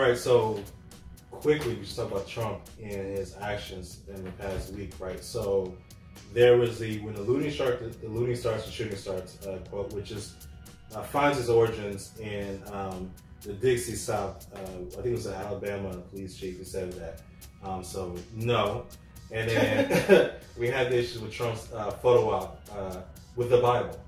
right, so quickly we should talk about Trump and his actions in the past week, right? So there was when the looting starts, the shooting starts quote, which is finds its origins in the Dixie South. I think it was the Alabama police chief who said that. So no. And then we had the issues with Trump's photo op with the Bible.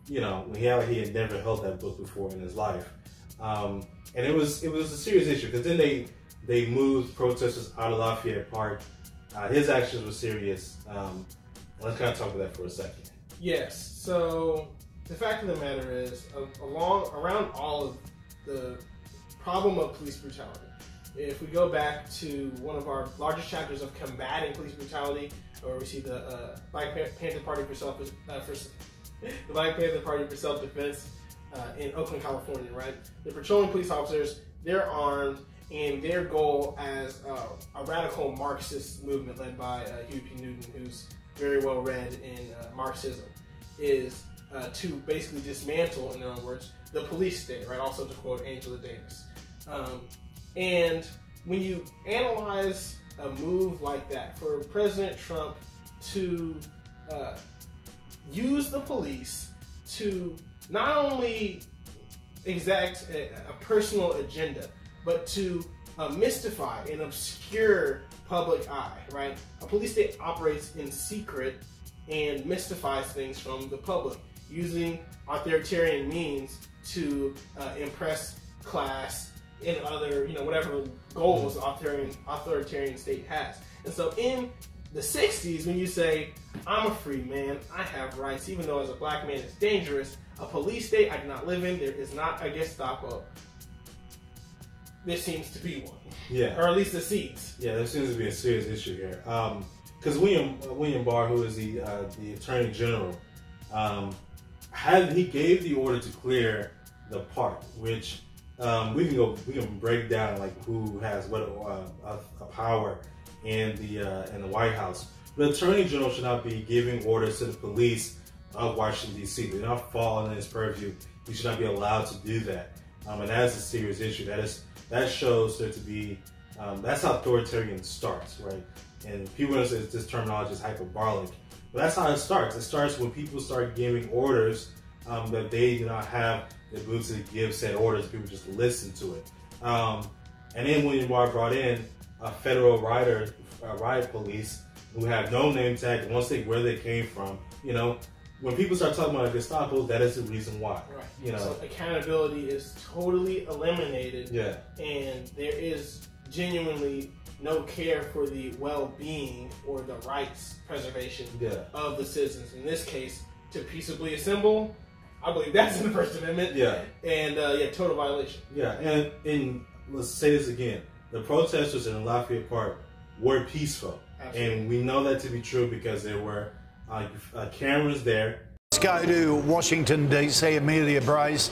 You know, he had never held that book before in his life, and it was a serious issue because then they moved protesters out of Lafayette Park. His actions were serious. Let's kind of talk about that for a second. Yes. So the fact of the matter is, around all of the problem of police brutality, if we go back to one of our largest chapters of combating police brutality, where we see the Black Panther Party for self-defense in Oakland, California, right? They're patrolling police officers, they're armed, and their goal as a radical Marxist movement led by Huey P. Newton, who's very well read in Marxism, is to basically dismantle, in their own words, the police state, right? Also to quote Angela Davis. And when you analyze a move like that, for President Trump to use the police to not only exact a personal agenda, but to mystify and obscure public eye, right? A police state operates in secret and mystifies things from the public, using authoritarian means to impress class and other, whatever goals the authoritarian state has. And so in the 60s, when you say, I'm a free man, I have rights, even though as a black man it's dangerous, a police state I do not live in, there is not a Gestapo. There seems to be one. Yeah. Or at least it seems. Yeah, there seems to be a serious issue here. Because William Barr, who is the Attorney General, he gave the order to clear the park, which we can break down like who has what power in the White House. The Attorney General should not be giving orders to the police of Washington, D.C. They do not fall in his purview. He should not be allowed to do that. And that is a serious issue. That shows there to be, that's how authoritarian starts, right? And people say this terminology is hyperbolic, but that's how it starts. It starts when people start giving orders that they do not have the ability to give said orders. People just listen to it. And then William Barr brought in a federal riot police who have no name tag, won't say where they came from. When people start talking about a Gestapo, that is the reason why. Right. So accountability is totally eliminated. Yeah. And there is genuinely no care for the well-being or the rights preservation of the citizens. In this case, to peaceably assemble, I believe that's in the First Amendment. Yeah. And total violation. Yeah. And let's say this again: the protesters in Lafayette Park were peaceful. Absolutely. And we know that to be true because there were cameras there. Let's go to Washington, D.C. Amelia Brace.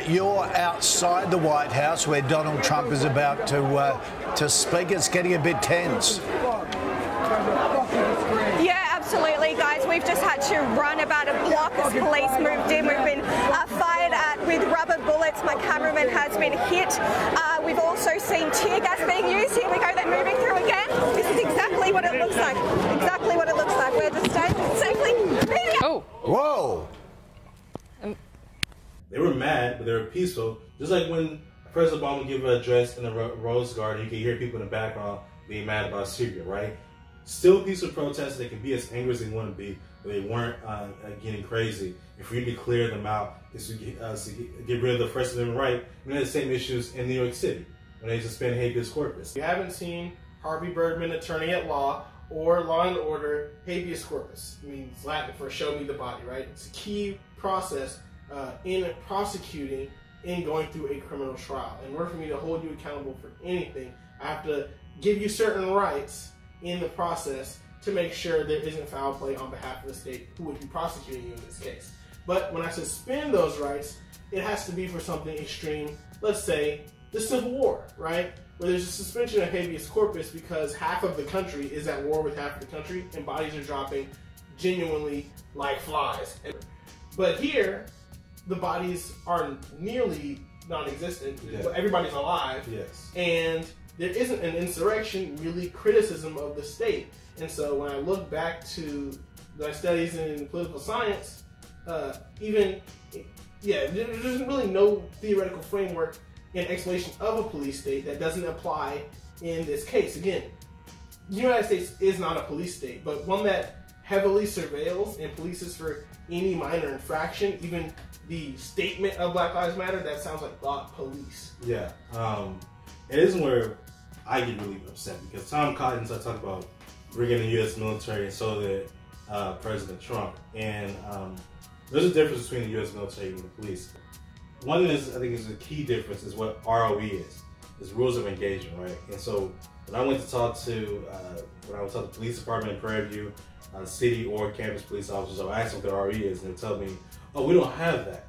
You're outside the White House where Donald Trump is about to speak. It's getting a bit tense. Yeah, absolutely, guys. We've just had to run about a block as police moved in. We've been fired at with rubber bullets. My cameraman has been hit. We've also seen tear gas being used. Here we go. They're moving through again. This is exactly what it looks like. Exactly what it looks like. We're just staying safely. Oh. Whoa. They were mad, but they were peaceful. Just like when President Obama gave an address in the Rose Garden, you can hear people in the background being mad about Syria, right? Still peaceful protests. They can be as angry as they want to be, but they weren't getting crazy. If we need to clear them out, is to get rid of the First Amendment right. We had the same issues in New York City when they suspended habeas corpus. We haven't seen Harvey Birdman, attorney at law, or Law and Order habeas corpus. It means Latin for show me the body, right? It's a key process in prosecuting and going through a criminal trial. In order for me to hold you accountable for anything, I have to give you certain rights in the process to make sure there isn't foul play on behalf of the state who would be prosecuting you in this case. But when I suspend those rights, it has to be for something extreme. Let's say the Civil War, right? Where there's a suspension of habeas corpus because half of the country is at war with half of the country and bodies are dropping genuinely like flies. But here, the bodies are nearly non-existent. Yeah. Everybody's alive. Yes. And there isn't an insurrection, really criticism of the state. And so when I look back to my studies in political science, there's really no theoretical framework and explanation of a police state that doesn't apply in this case. Again, the United States is not a police state, but one that heavily surveils and polices for any minor infraction, even the statement of Black Lives Matter, that sounds like police. Yeah. It is where I get really upset because Tom Cotton talked about bringing the U.S. military, and so did President Trump. And there's a difference between the U.S. military and the police. One is, I think, is a key difference is what ROE is rules of engagement, right? And so when I went to talk to the police department in Prairie View, city or campus police officers, I asked them what the ROE is, and they tell me, oh, we don't have that.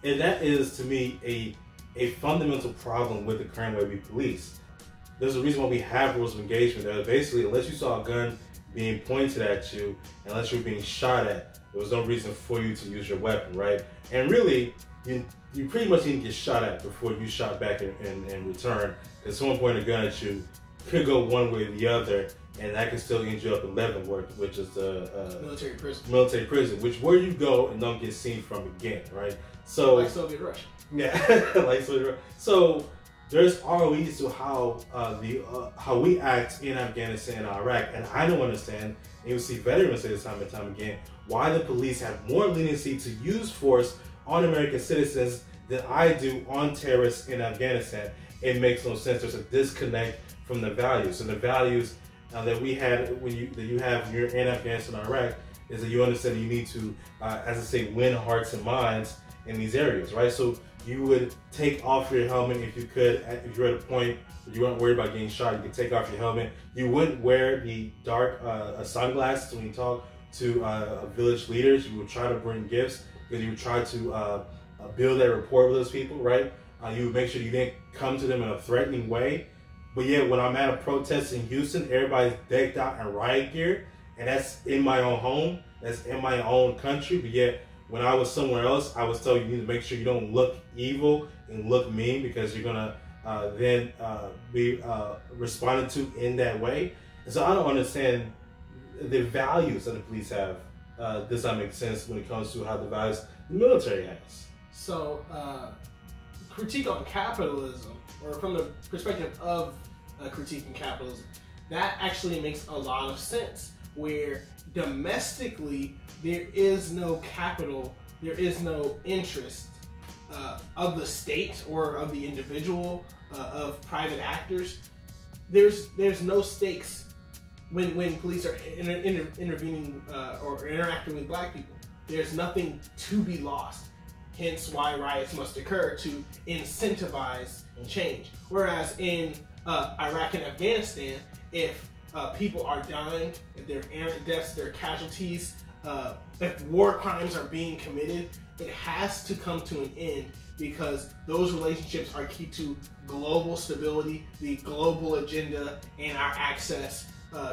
And that is, to me, a fundamental problem with the current way we police. There's a reason why we have rules of engagement. That basically, unless you saw a gun being pointed at you, unless you were being shot at, there was no reason for you to use your weapon, right? And really, you pretty much need to get shot at before you shot back in return. Because someone pointing a gun at you could go one way or the other, and that can still end you up in Leavenworth, which is the military prison, which where you go and don't get seen from again, right? So like Soviet Russia. Yeah, like Soviet Russia. So there's ROEs to how we act in Afghanistan and Iraq, and I don't understand. And you'll see veterans say this time and time again, why the police have more leniency to use force on American citizens than I do on terrorists in Afghanistan. It makes no sense. There's a disconnect from the values, and the values that we had when you have you're in Afghanistan or Iraq is that you understand that you need to, as I say, win hearts and minds in these areas, right? So you would take off your helmet if you could, if you're at a point where you weren't worried about getting shot. You could take off your helmet. You wouldn't wear the dark sunglasses when you talk to village leaders. You would try to bring gifts because you would try to build that rapport with those people, right? You would make sure you didn't come to them in a threatening way. But yet, when I'm at a protest in Houston, everybody's decked out in riot gear, and that's in my own home, that's in my own country. But yet, when I was somewhere else, I was told you need to make sure you don't look evil and look mean because you're gonna then be responded to in that way. And so I don't understand the values that the police have. Does that make sense when it comes to how the values the military has? So, critique on capitalism, or from the perspective of critiquing capitalism, that actually makes a lot of sense. Where domestically there is no capital, there is no interest of the state or of the individual, of private actors. There's no stakes when police are intervening or interacting with black people. There's nothing to be lost. Hence why riots must occur, to incentivize change. Whereas in Iraq and Afghanistan, if people are dying, if there are errant deaths, there are casualties, if war crimes are being committed, it has to come to an end because those relationships are key to global stability, the global agenda, and our access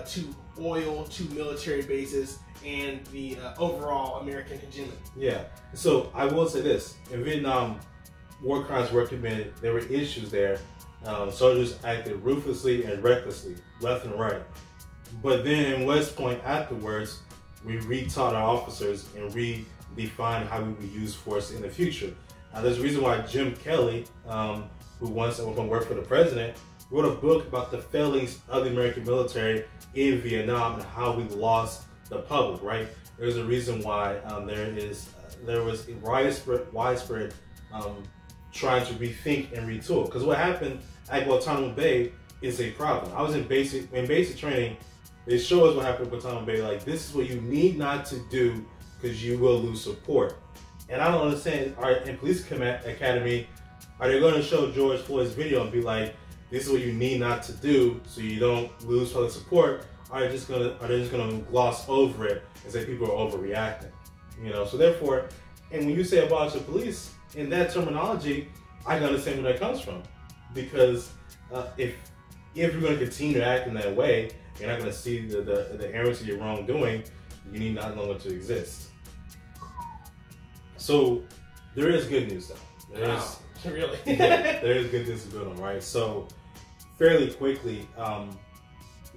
to oil, to military bases, and the overall American hegemony. Yeah. So I will say this: in Vietnam, war crimes were committed. There were issues there. Soldiers acted ruthlessly and recklessly, left and right. But then in West Point afterwards, we retaught our officers and redefined how we would use force in the future. There's a reason why Jim Kelly, who once worked for the president, wrote a book about the failings of the American military in Vietnam and how we lost the public, right? There's a reason why there was widespread trying to rethink and retool. Because what happened at Guantanamo Bay is a problem. I was in basic training. They show us what happened at Guantanamo Bay. Like, this is what you need not to do because you will lose support. And I don't understand, in Police Academy, are they going to show George Floyd's video and be like, this is what you need not to do so you don't lose public support? are they just gonna gloss over it and say people are overreacting? You know, so therefore, and when you say abolish the police, in that terminology, I can understand where that comes from, because if you're going to continue to act in that way, you're not going to see the errors of your wrongdoing. You need not longer to exist. So there is good news though. Really? Yeah, there is good news to build on, right? So fairly quickly,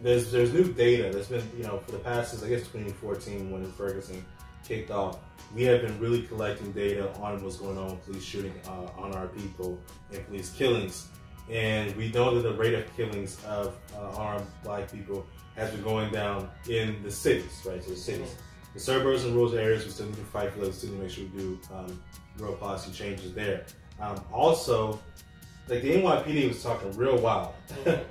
there's new data that's been, you know, for the past since I guess 2014 when Ferguson kicked off. We have been really collecting data on what's going on with police shooting on our people and police killings. And we know that the rate of killings of unarmed black people has been going down in the cities, right? So the cities. The suburbs and rural areas, we still need to fight for those, still need to make sure we do real policy changes there. Also, like the NYPD was talking real wild to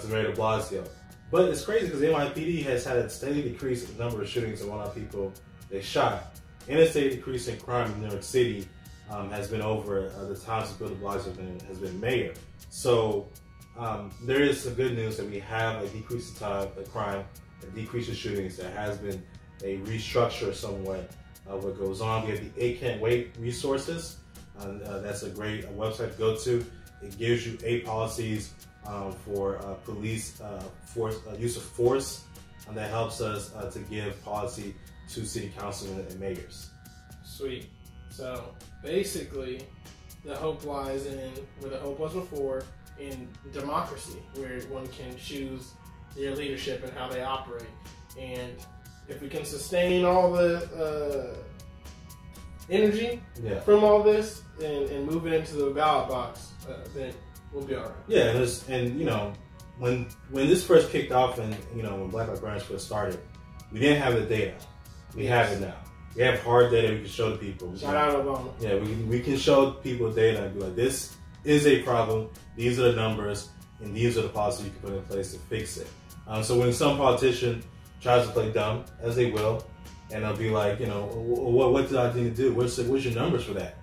Mayor de Blasio. But it's crazy because the NYPD has had a steady decrease in the number of shootings of unarmed people they shot. And a steady decrease in crime in New York City has been over the time since Bill de Blasio has been mayor. So there is some good news that we have a decrease in time, the crime, a decrease in shootings. There has been a restructure somewhat of what goes on. We have the A Can't Wait resources. That's a great website to go to. It gives you 8 policies for police use of force, and that helps us to give policy to city councilmen and mayors. Sweet. So basically, the hope lies in where the hope was before, in democracy, where one can choose their leadership and how they operate. And if we can sustain all the energy from all this and move it into the ballot box, then we'll be all right. Yeah, and you know, when this first kicked off, and you know, when Black Lives Matter first started, we didn't have the data. We have it now. We have hard data we can show to people. Shout out Obama. Yeah, we can show people data and be like, this is a problem, these are the numbers, and these are the policies you can put in place to fix it. So when some politician tries to play dumb, as they will, and they'll be like, you know, what did I need to do? What's your numbers for that?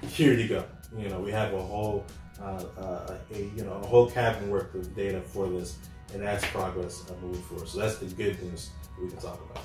Here you go. You know, we have a whole a whole cabinet worth of data for this, and that's progress moving forward. So that's the good news we can talk about.